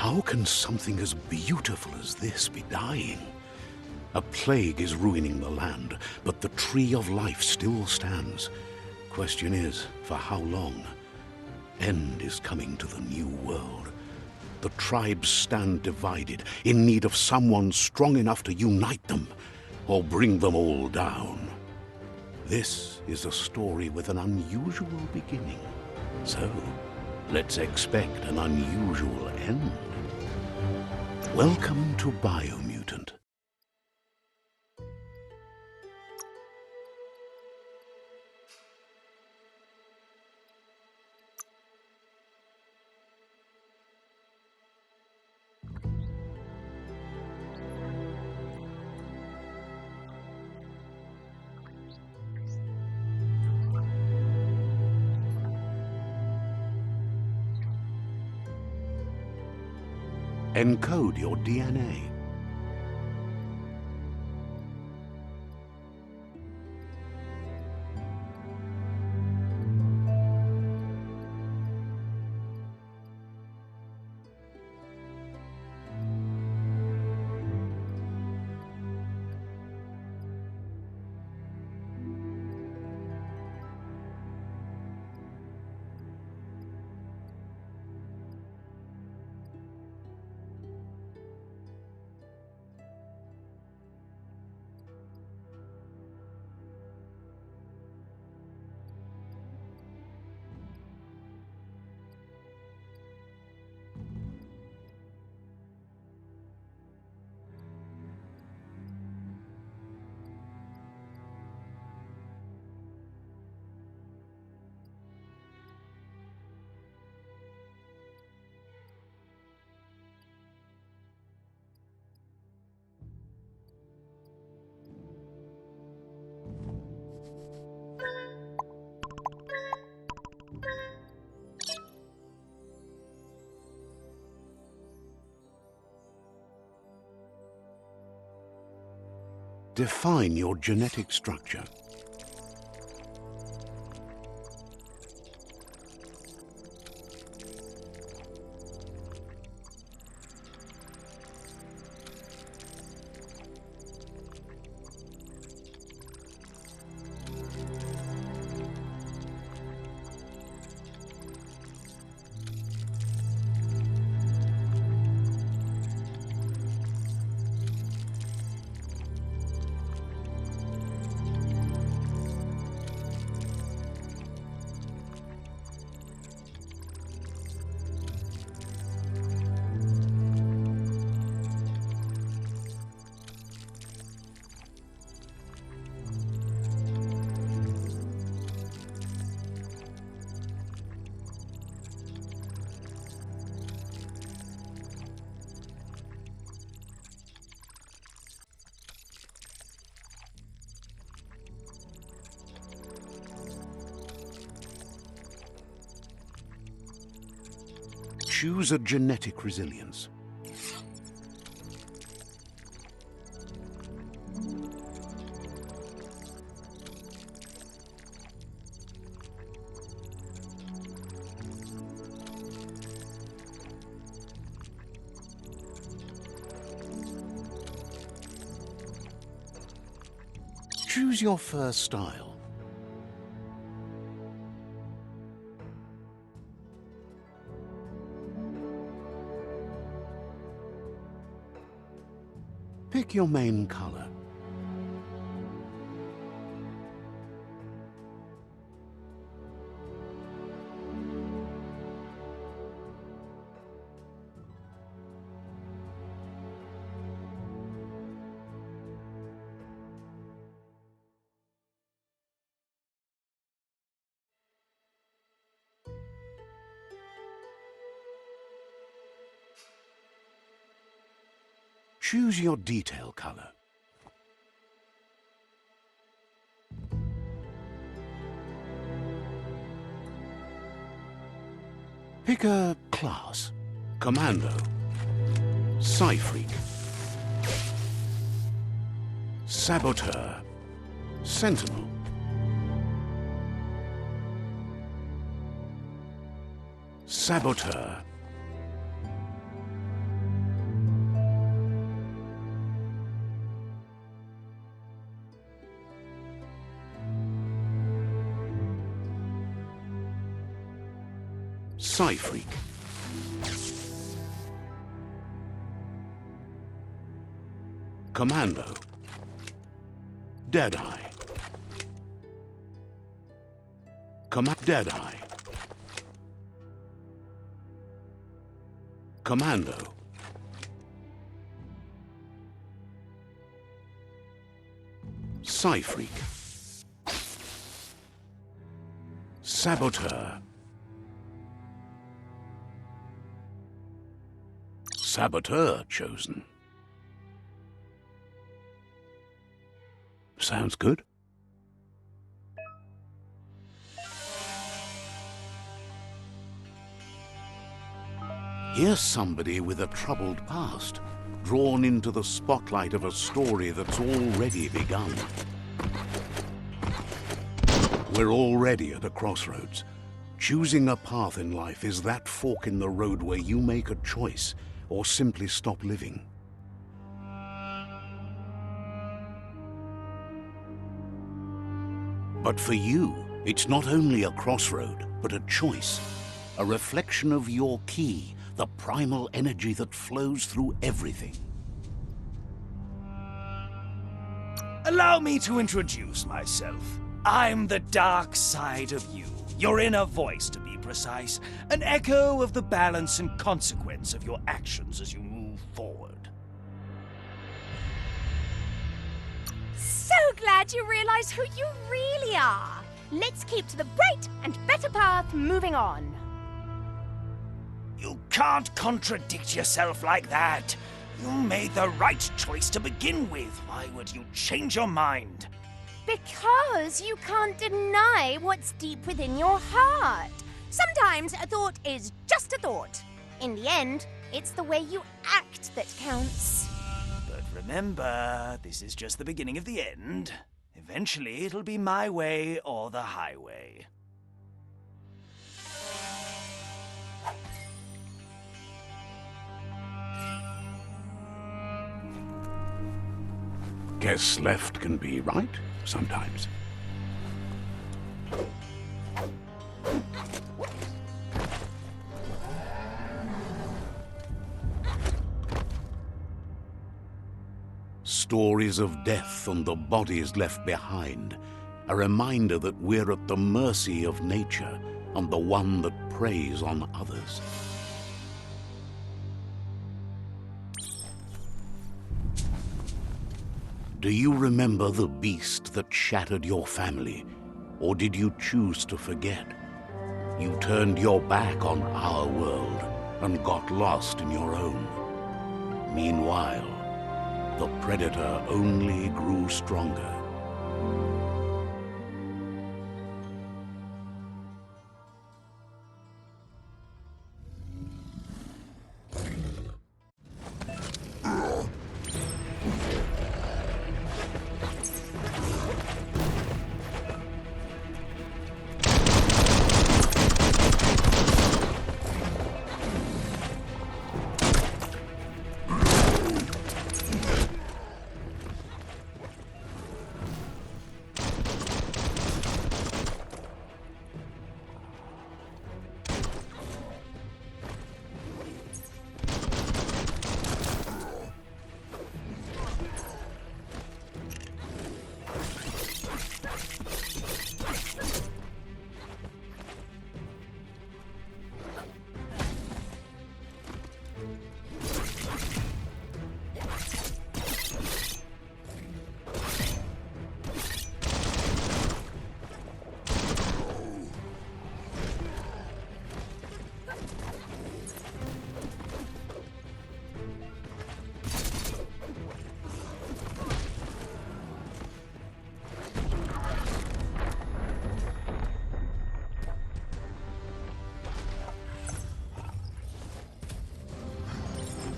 How can something as beautiful as this be dying? A plague is ruining the land, but the tree of life still stands. Question is, for how long? End is coming to the new world. The tribes stand divided, in need of someone strong enough to unite them, or bring them all down. This is a story with an unusual beginning. So, let's expect an unusual end. Welcome to Biomutant. Encode your DNA. Define your genetic structure. Choose a genetic resilience. Choose your first style. Pick your main color. Choose your detail color. Pick a class. Commando. Psy-Freak. Saboteur. Sentinel. Saboteur. Psy-Freak. Commando. Deadeye. Deadeye. Commando. Psy-Freak. Saboteur. Saboteur chosen. Sounds good. Here's somebody with a troubled past, drawn into the spotlight of a story that's already begun. We're already at a crossroads. Choosing a path in life is that fork in the road where you make a choice or simply stop living. But for you, it's not only a crossroad, but a choice. A reflection of your key, the primal energy that flows through everything. Allow me to introduce myself. I'm the dark side of you. Your inner voice, to be precise. An echo of the balance and consequence of your actions as you move forward. So glad you realize who you really are. Let's keep to the bright and better path moving on. You can't contradict yourself like that. You made the right choice to begin with. Why would you change your mind? Because you can't deny what's deep within your heart. Sometimes a thought is just a thought. In the end, it's the way you act that counts. But remember, this is just the beginning of the end. Eventually, it'll be my way or the highway. Guess left can be right sometimes. Stories of death and the bodies left behind. A reminder that we're at the mercy of nature and the one that preys on others. Do you remember the beast that shattered your family? Or did you choose to forget? You turned your back on our world and got lost in your own. Meanwhile, the predator only grew stronger.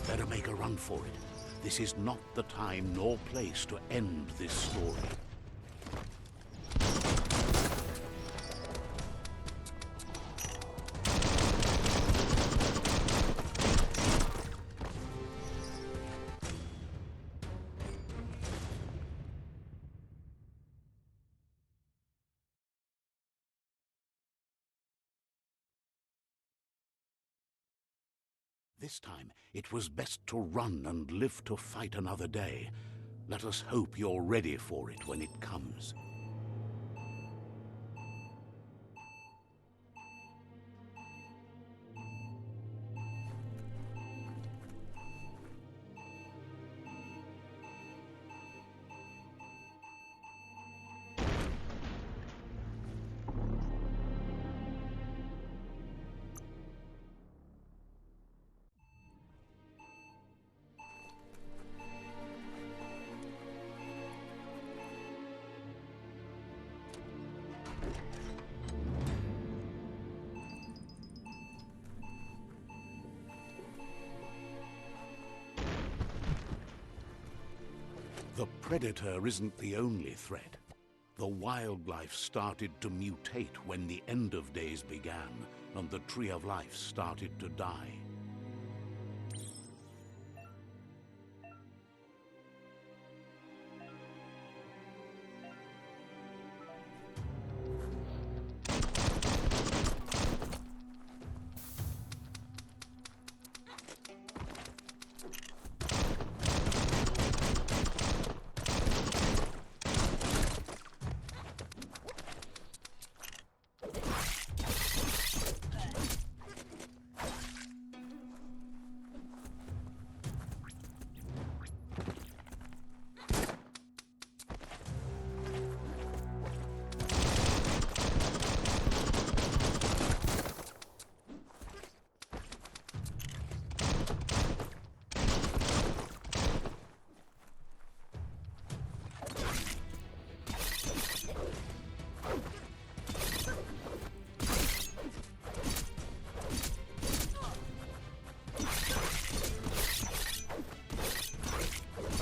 Better make a run for it. This is not the time nor place to end this story. This time, it was best to run and live to fight another day. Let us hope you're ready for it when it comes. The Predator isn't the only threat. The wildlife started to mutate when the end of days began, and the Tree of Life started to die.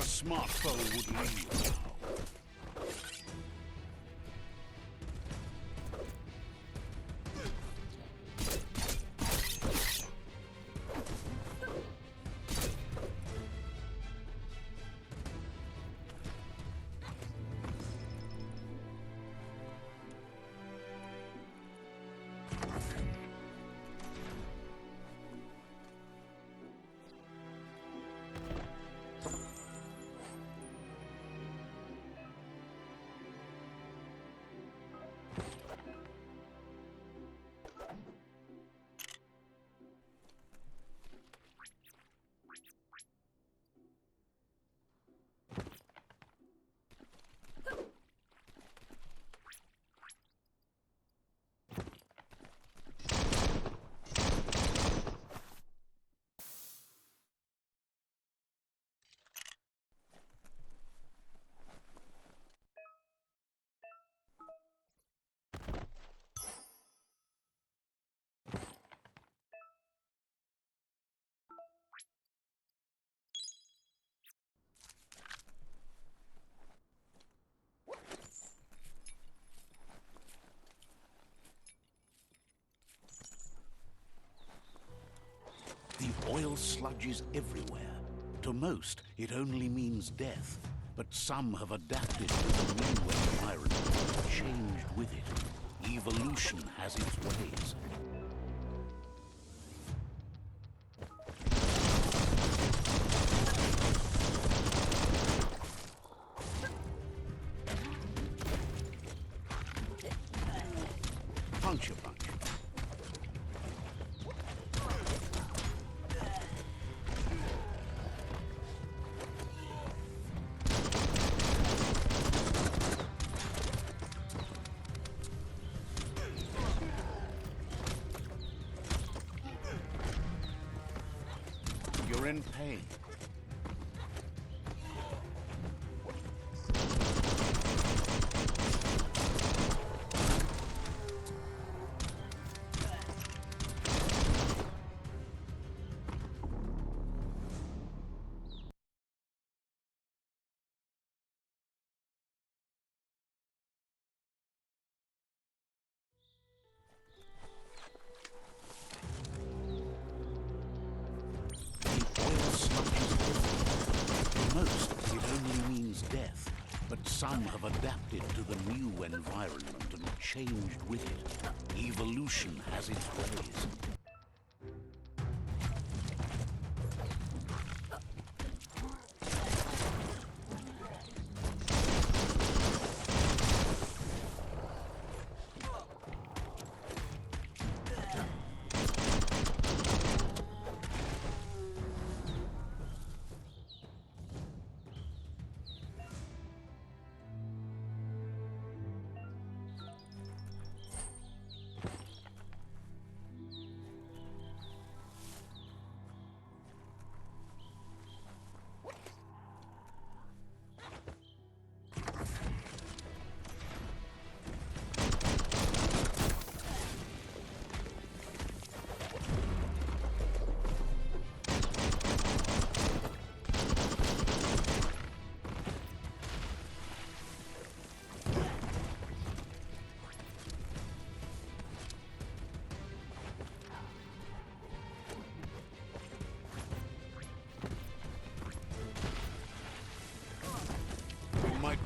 Smart foe would leave now. The oil sludge is everywhere. To most, it only means death. But some have adapted to the new environment, changed with it. Evolution has its ways. Puncture punch. You're in pain. Most, it only means death, but some have adapted to the new environment and changed with it. Evolution has its ways.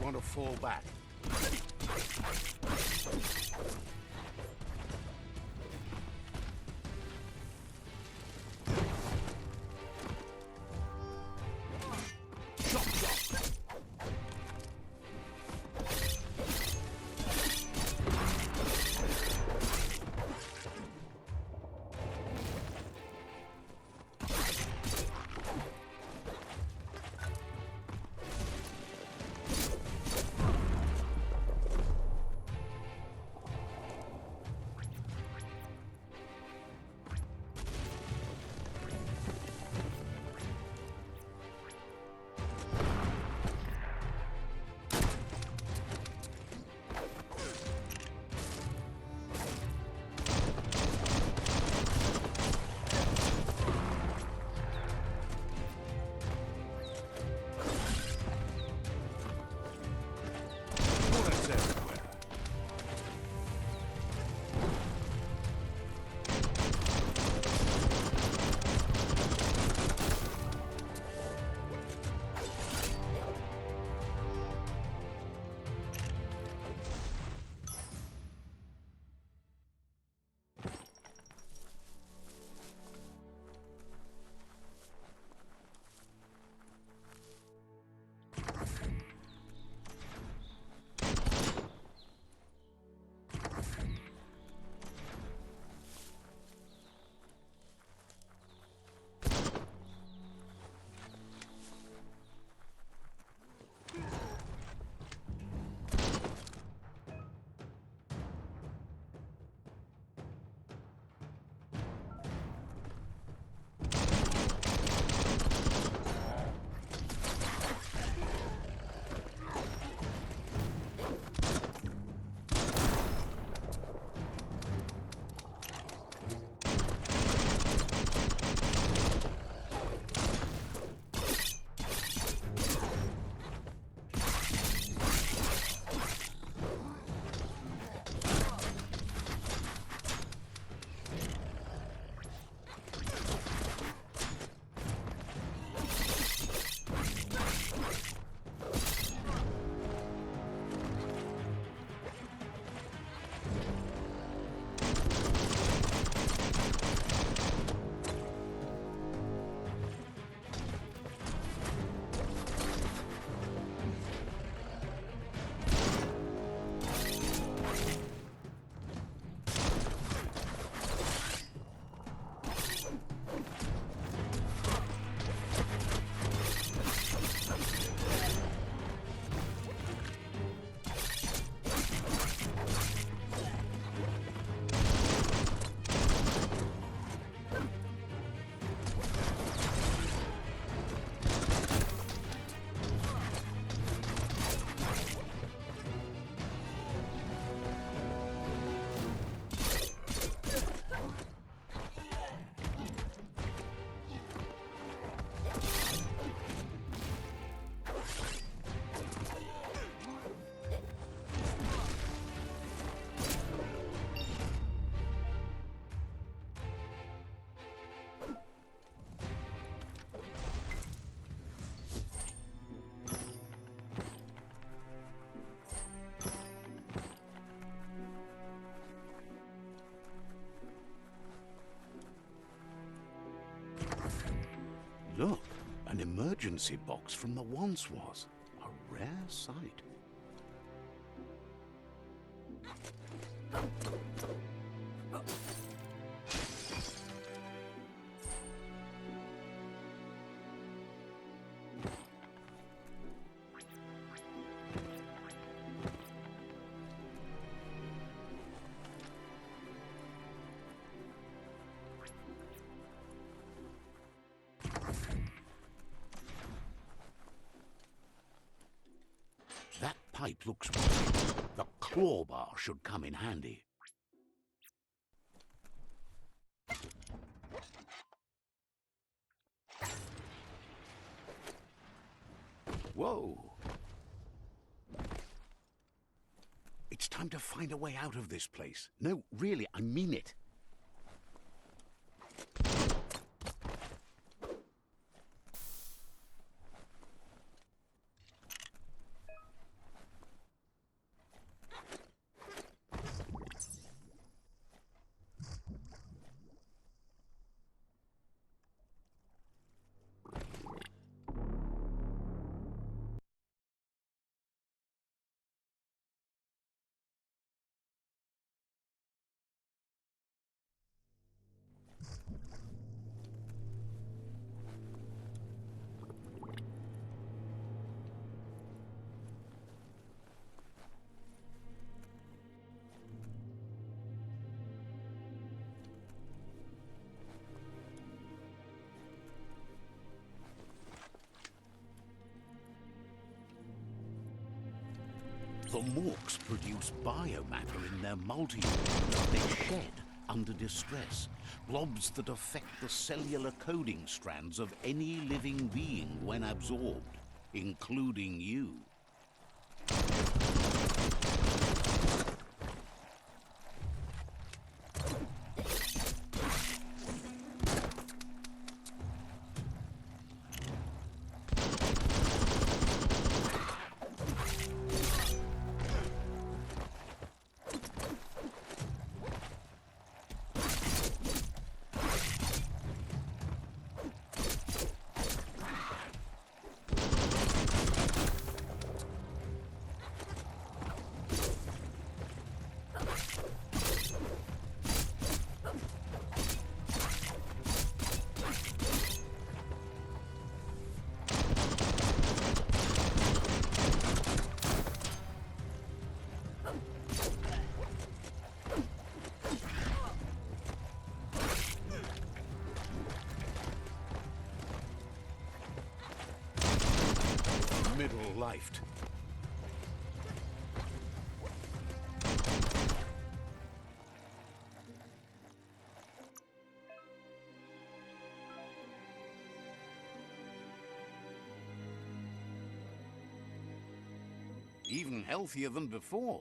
want to fall back. Look, an emergency box from the once was. A rare sight. That pipe looks right. The claw bar should come in handy. Whoa! It's time to find a way out of this place. No, really, I mean it. The Morks produce biomatter in their multi-organs that they shed under distress. Blobs that affect the cellular coding strands of any living being when absorbed, including you. Middle-lifed. Even healthier than before.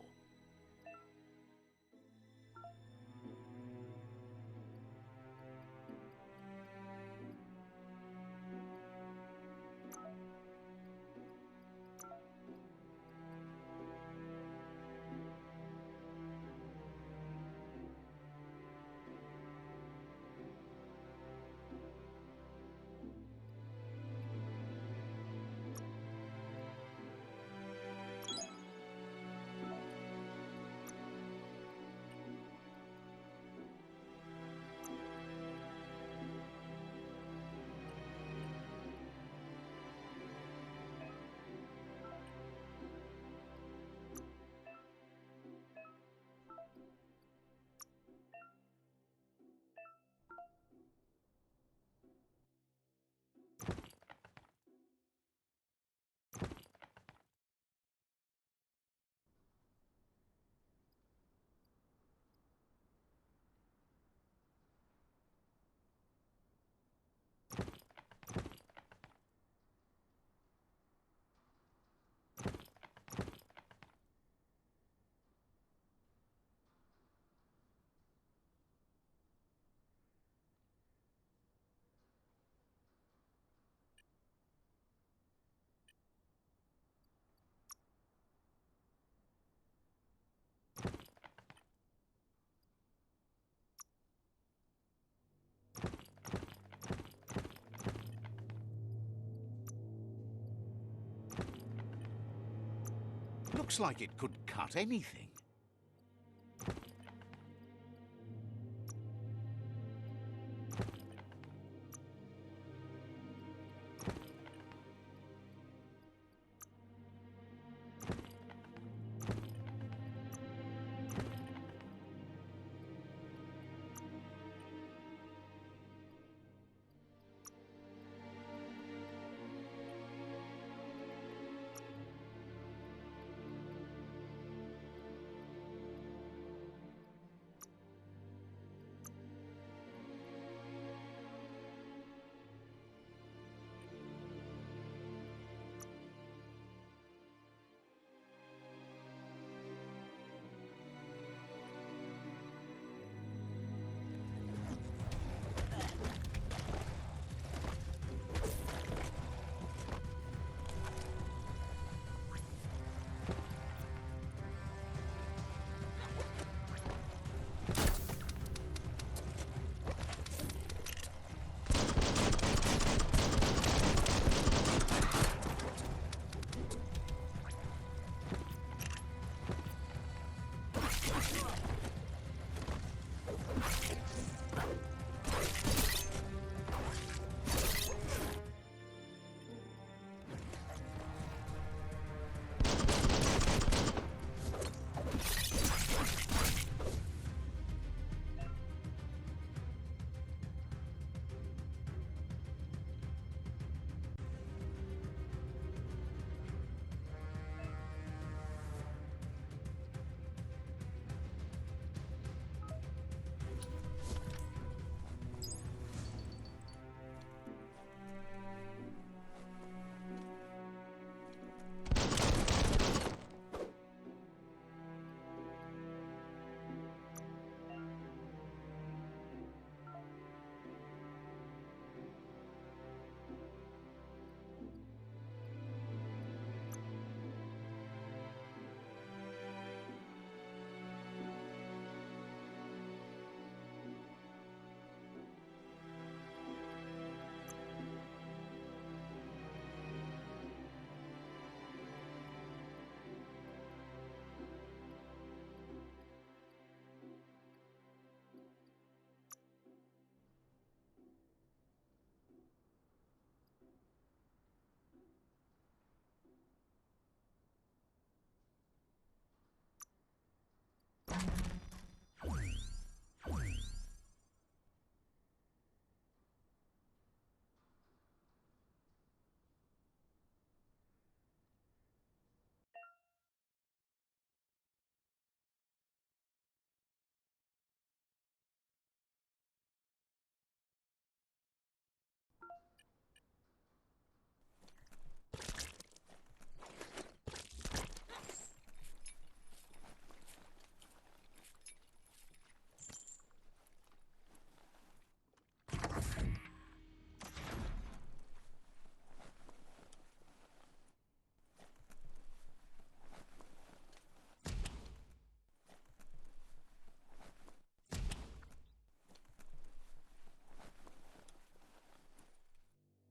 Looks like it could cut anything.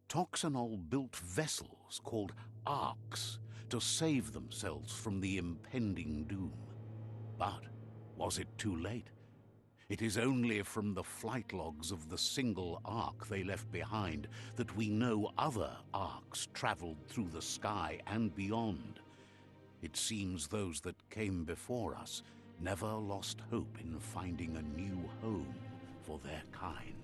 Toxanol built vessels called arks to save themselves from the impending doom. But was it too late? It is only from the flight logs of the single ark they left behind that we know other arks traveled through the sky and beyond. It seems those that came before us never lost hope in finding a new home for their kind.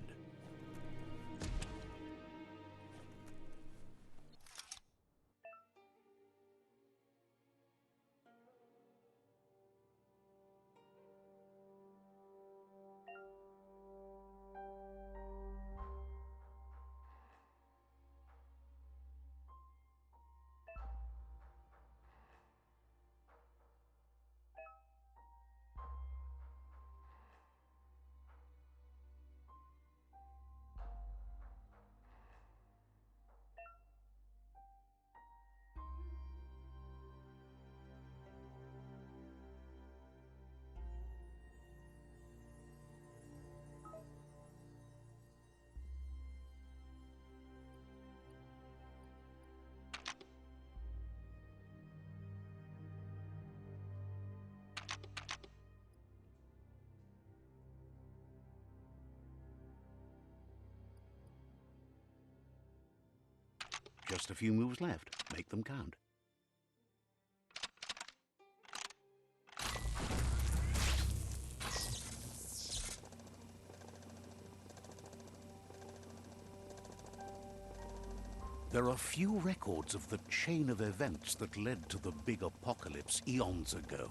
Just a few moves left. Make them count. There are few records of the chain of events that led to the big apocalypse eons ago,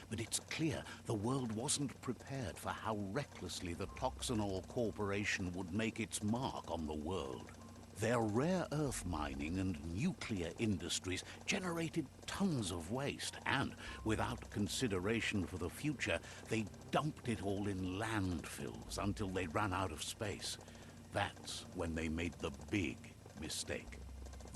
but it's clear the world wasn't prepared for how recklessly the Toxanol Corporation would make its mark on the world. Their rare earth mining and nuclear industries generated tons of waste, and without consideration for the future, they dumped it all in landfills until they ran out of space. That's when they made the big mistake.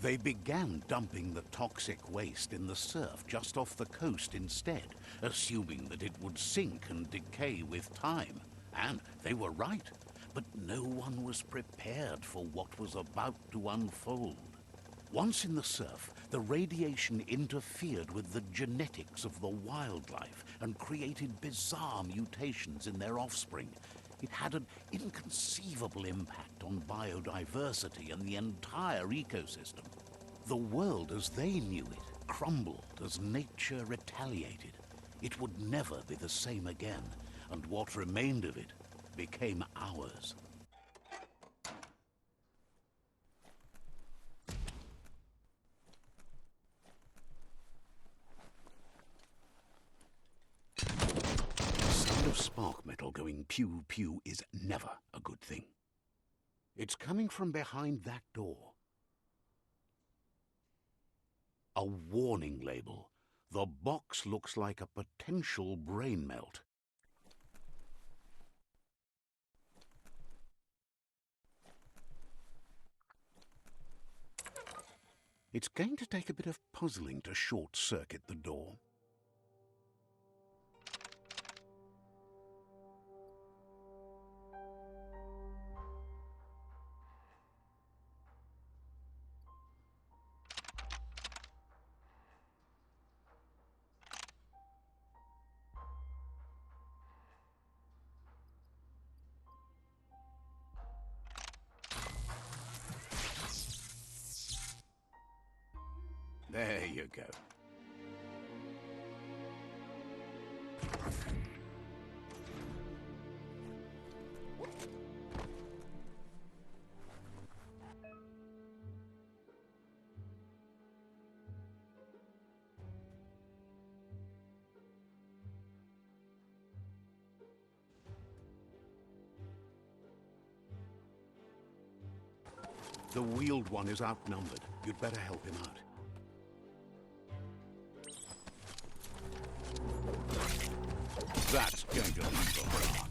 They began dumping the toxic waste in the surf just off the coast instead, assuming that it would sink and decay with time. And they were right. But no one was prepared for what was about to unfold. Once in the surf, the radiation interfered with the genetics of the wildlife and created bizarre mutations in their offspring. It had an inconceivable impact on biodiversity and the entire ecosystem. The world as they knew it crumbled as nature retaliated. It would never be the same again, and what remained of it became ours. The sound of spark metal going pew-pew is never a good thing. It's coming from behind that door. A warning label. The box looks like a potential brain melt. It's going to take a bit of puzzling to short-circuit the door. There you go. The wheeled one is outnumbered. You'd better help him out. That's going to leave a mark.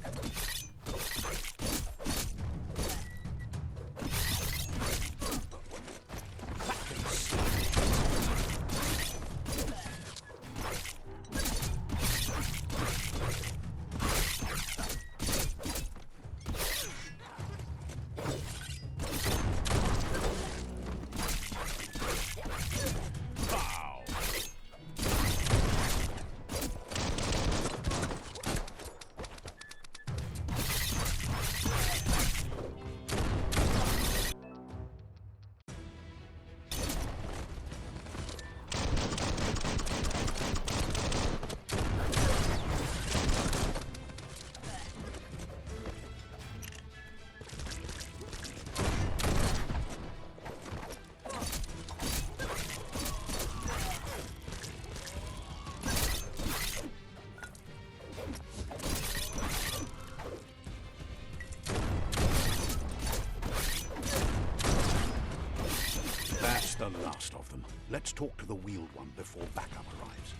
The last of them. Let's talk to the wheeled one before backup arrives.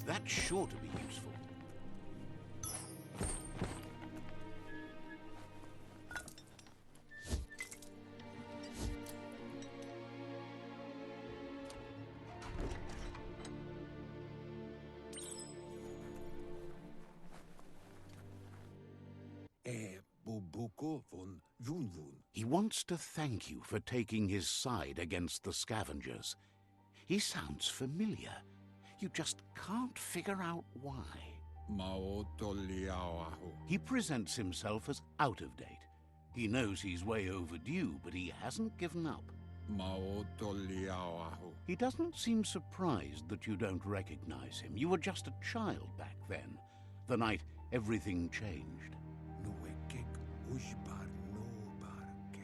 That's sure to be useful. Bubuko von Vunvun. He wants to thank you for taking his side against the scavengers. He sounds familiar. You just can't figure out why. Maotoliawahu. He presents himself as out of date. He knows he's way overdue, but he hasn't given up. Maotoliawahu. He doesn't seem surprised that you don't recognize him. You were just a child back then, the night everything changed. Nuekek Ushbar no Barke.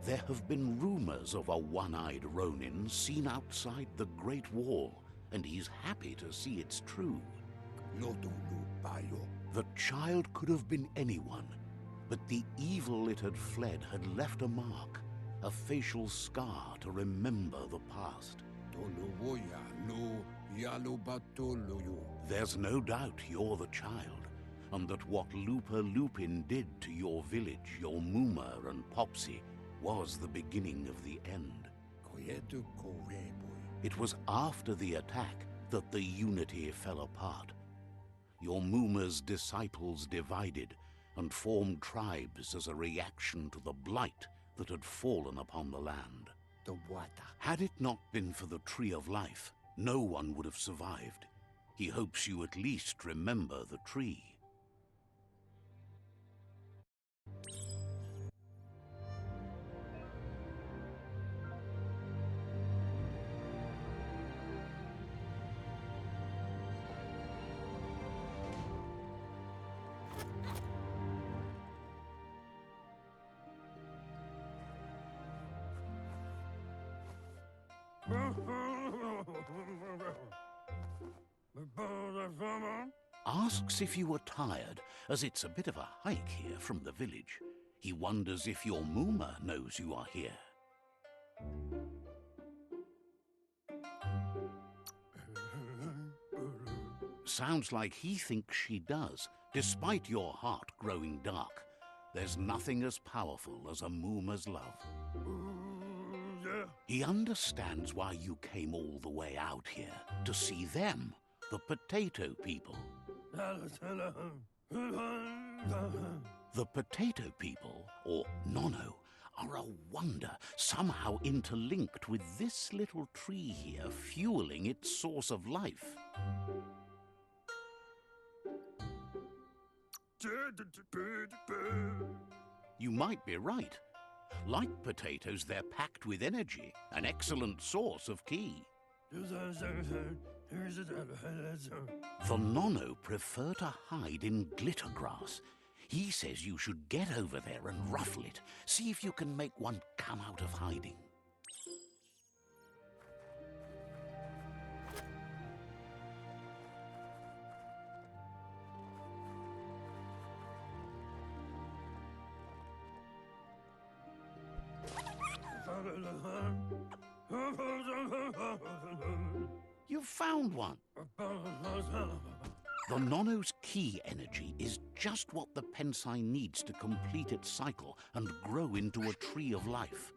There have been rumors of a one-eyed Ronin seen outside the Great Wall, and he's happy to see it's true. Lotolu Bayo. The child could have been anyone, but the evil it had fled had left a mark, a facial scar to remember the past. Tolovoya lo Yalobatoloyo. There's no doubt you're the child, and that what Lupa Lupin did to your village, your Muma and Popsy, was the beginning of the end. Koyetu Koreboy. It was after the attack that the unity fell apart. Your Muma's disciples divided and formed tribes as a reaction to the blight that had fallen upon the land. The water. Had it not been for the Tree of Life, no one would have survived. He hopes you at least remember the tree. Asks if you were tired, as it's a bit of a hike here from the village. He wonders if your Muma knows you are here. Sounds like he thinks she does, despite your heart growing dark. There's nothing as powerful as a Muma's love. He understands why you came all the way out here, to see them, the potato people. The potato people, or Nono, are a wonder, somehow interlinked with this little tree here, fueling its source of life. You might be right. Like potatoes, they're packed with energy, an excellent source of ki. The Nono prefer to hide in glitter grass. He says you should get over there and ruffle it. See if you can make one come out of hiding. You've found one. The Nono's ki energy is just what the Pensai needs to complete its cycle and grow into a tree of life.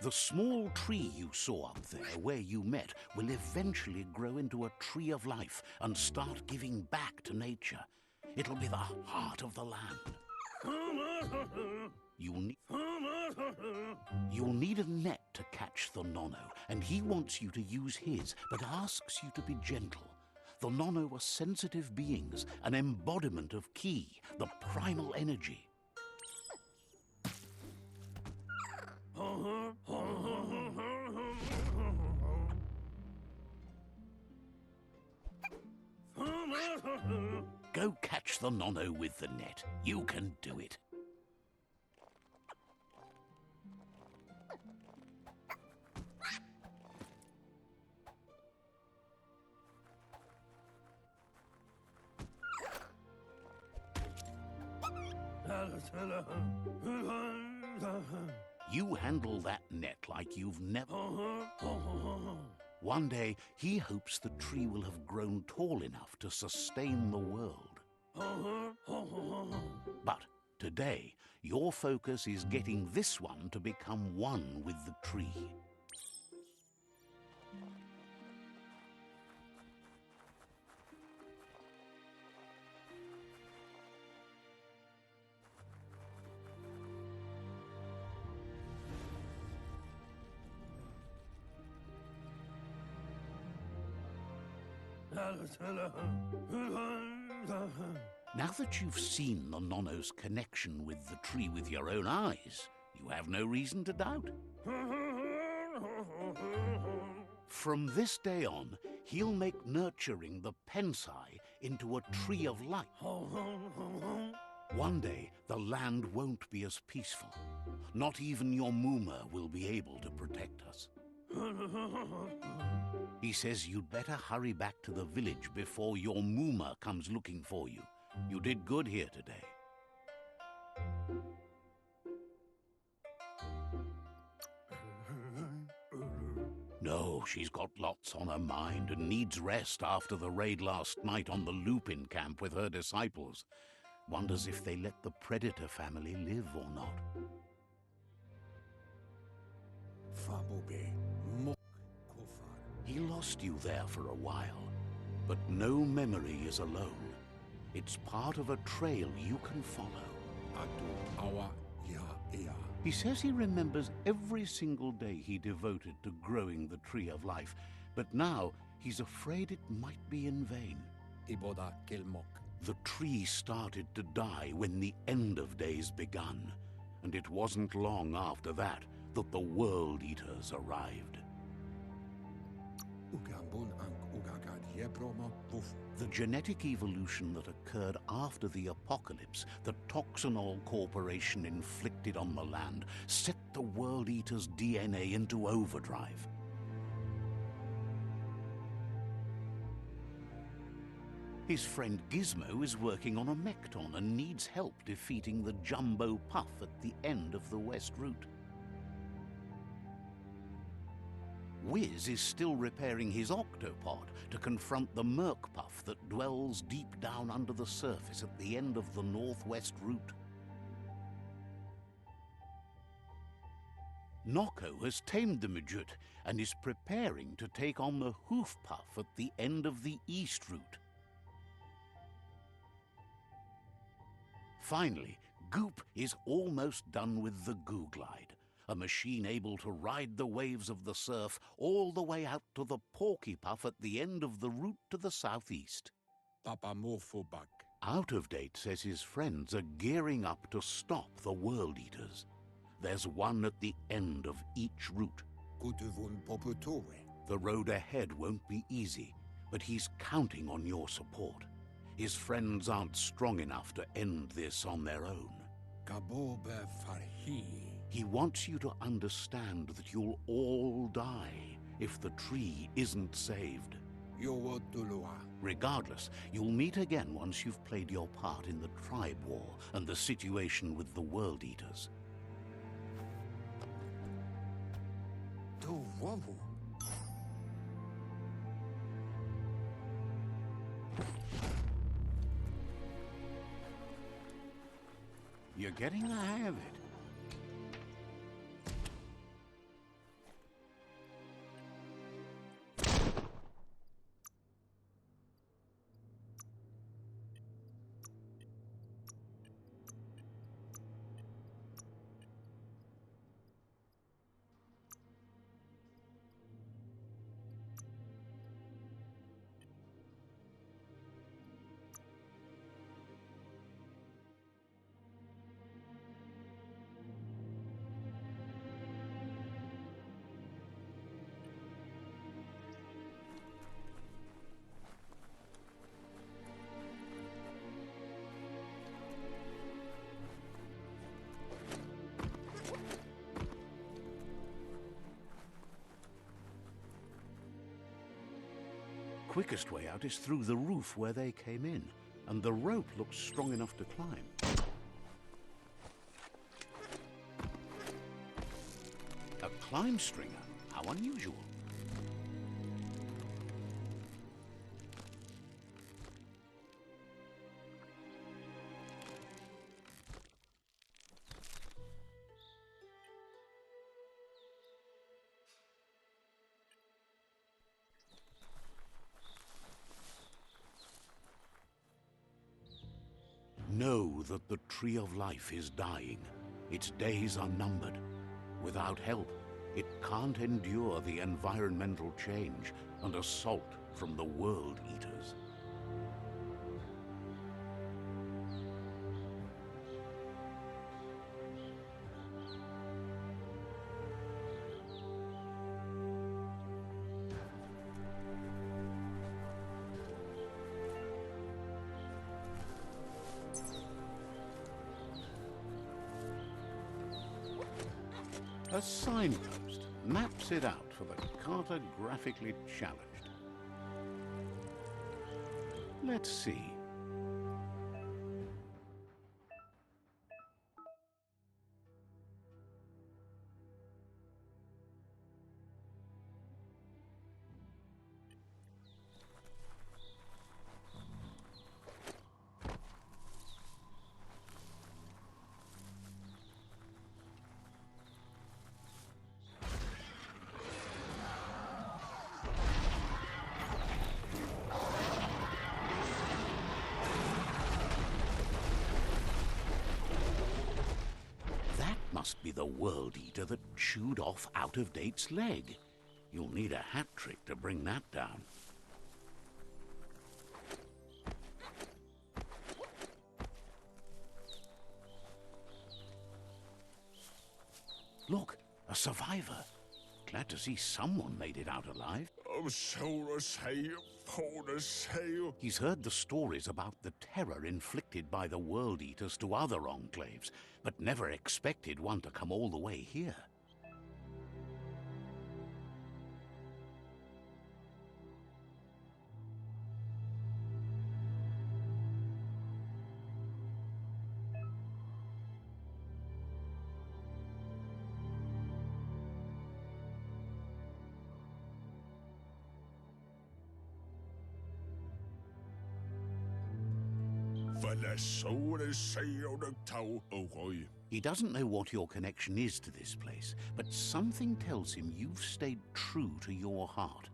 The small tree you saw up there where you met will eventually grow into a tree of life and start giving back to nature. It'll be the heart of the land. You'll need a net to catch the Nono, and he wants you to use his, but asks you to be gentle. The Nono are sensitive beings, an embodiment of ki, the primal energy. Go catch the Nono with the net. You can do it. You handle that net like you've never... One day, he hopes the tree will have grown tall enough to sustain the world. But today, your focus is getting this one to become one with the tree. Now that you've seen the Nonno's connection with the tree with your own eyes, you have no reason to doubt. From this day on, he'll make nurturing the Pensai into a tree of life. One day, the land won't be as peaceful. Not even your Muma will be able to protect us. He says you'd better hurry back to the village before your Muma comes looking for you. You did good here today. No, she's got lots on her mind and needs rest after the raid last night on the Lupin camp with her disciples. Wonders if they let the Predator family live or not. Fabobe, Mok, Kofar. He lost you there for a while, but no memory is alone. It's part of a trail you can follow. Atu awa ya ea. He says he remembers every single day he devoted to growing the Tree of Life, but now he's afraid it might be in vain. Iboda kelmok. The tree started to die when the end of days begun, and it wasn't long after that the World Eaters arrived. Ugambun ank ugagad yebroma wuf. The genetic evolution that occurred after the apocalypse the Toxanol Corporation inflicted on the land set the World Eaters' DNA into overdrive. His friend Gizmo is working on a Mekton and needs help defeating the Jumbo Puff at the end of the West Route. Wiz is still repairing his octopod to confront the Merc Puff that dwells deep down under the surface at the end of the Northwest Route. Nocco has tamed the Midget and is preparing to take on the Hoof Puff at the end of the East Route. Finally, Goop is almost done with the Googlide, a machine able to ride the waves of the surf all the way out to the Porky Puff at the end of the route to the southeast. Papa mofobak. Out of Date says his friends are gearing up to stop the World Eaters. There's one at the end of each route. Kutuvun poputore. The road ahead won't be easy, but he's counting on your support. His friends aren't strong enough to end this on their own. Kabobe farhi. He wants you to understand that you'll all die if the tree isn't saved. Yowotulua. Regardless, you'll meet again once you've played your part in the tribe war and the situation with the World Eaters. Tuwawu. You're getting the hang of it. Quickest way out is through the roof where they came in, and the rope looks strong enough to climb. climb stringer. How unusual. Know that the Tree of Life is dying. Its days are numbered. Without help, it can't endure the environmental change and assault from the World Eaters. A signpost maps it out for the cartographically challenged. Let's see. Must be the World Eater that chewed off Out-of-Date's leg. You'll need a hat trick to bring that down. Look, a survivor. Glad to see someone made it out alive. He's heard the stories about the terror inflicted by the World Eaters to other enclaves, but never expected one to come all the way here. He doesn't know what your connection is to this place, but something tells him you've stayed true to your heart.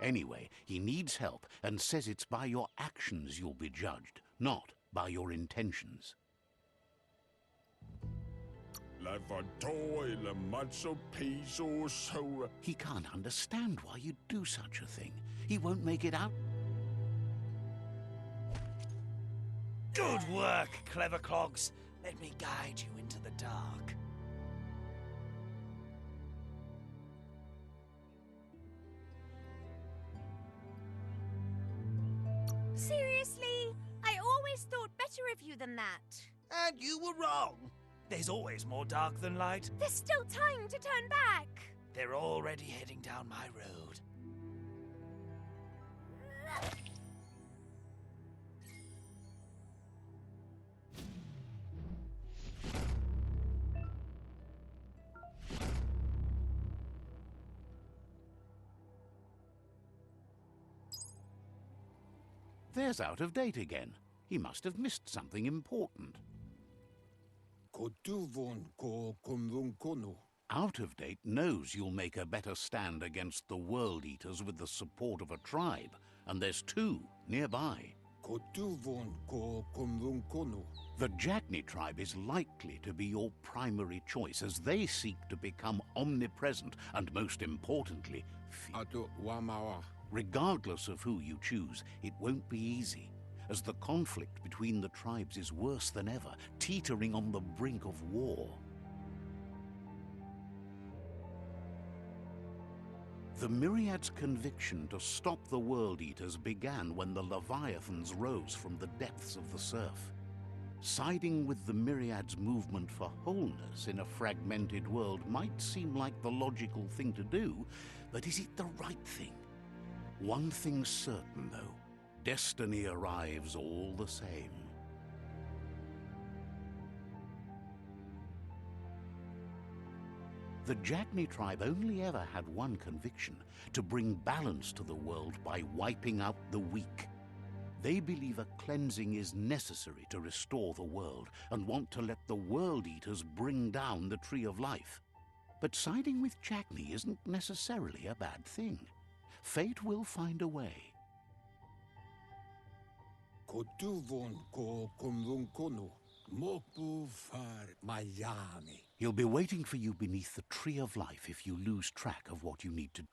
Anyway, he needs help and says it's by your actions you'll be judged, not by your intentions. He can't understand why you'd do such a thing. He won't make it out. Good work, clever clogs. Let me guide you into the dark. Seriously? I always thought better of you than that. And you were wrong. There's always more dark than light. There's still time to turn back. They're already heading down my road. There's Out-of-Date again. He must have missed something important. Out-of-Date knows you'll make a better stand against the World Eaters with the support of a tribe, and there's two nearby. The Jagni tribe is likely to be your primary choice as they seek to become omnipresent and, most importantly, regardless of who you choose, it won't be easy, as the conflict between the tribes is worse than ever, teetering on the brink of war. The Myriad's conviction to stop the World Eaters began when the Leviathans rose from the depths of the surf. Siding with the Myriad's movement for wholeness in a fragmented world might seem like the logical thing to do, but is it the right thing? One thing's certain, though. Destiny arrives all the same. The Jagni tribe only ever had one conviction: to bring balance to the world by wiping out the weak. They believe a cleansing is necessary to restore the world, and want to let the World Eaters bring down the Tree of Life. But siding with Jagni isn't necessarily a bad thing. Fate will find a way. Kotuvon ko konvunkono. Mopu far Miami. He'll be waiting for you beneath the Tree of Life if you lose track of what you need to do.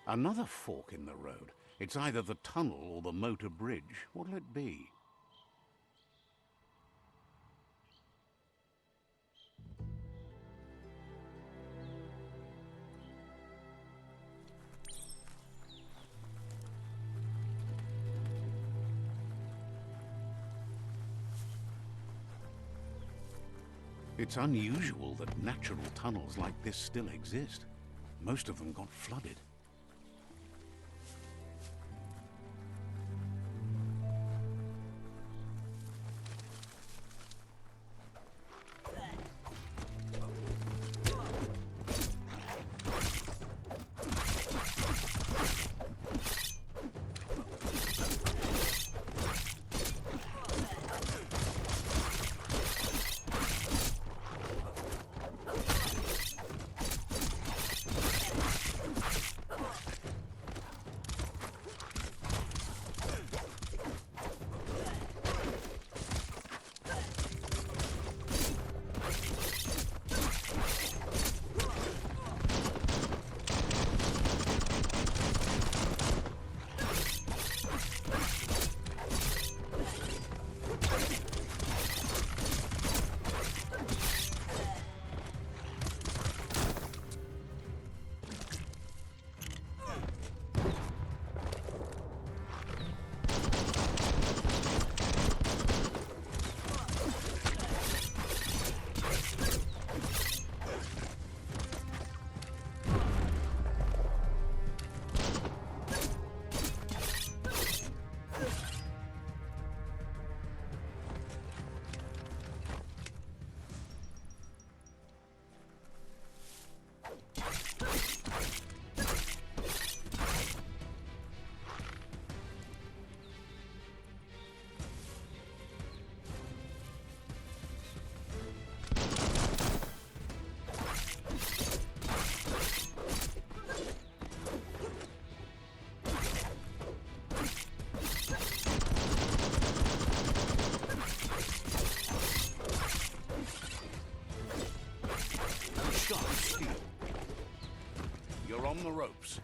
Another fork in the road. It's either the tunnel or the motor bridge. What'll it be? It's unusual that natural tunnels like this still exist. Most of them got flooded. You're on the ropes.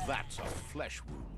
That's a flesh wound.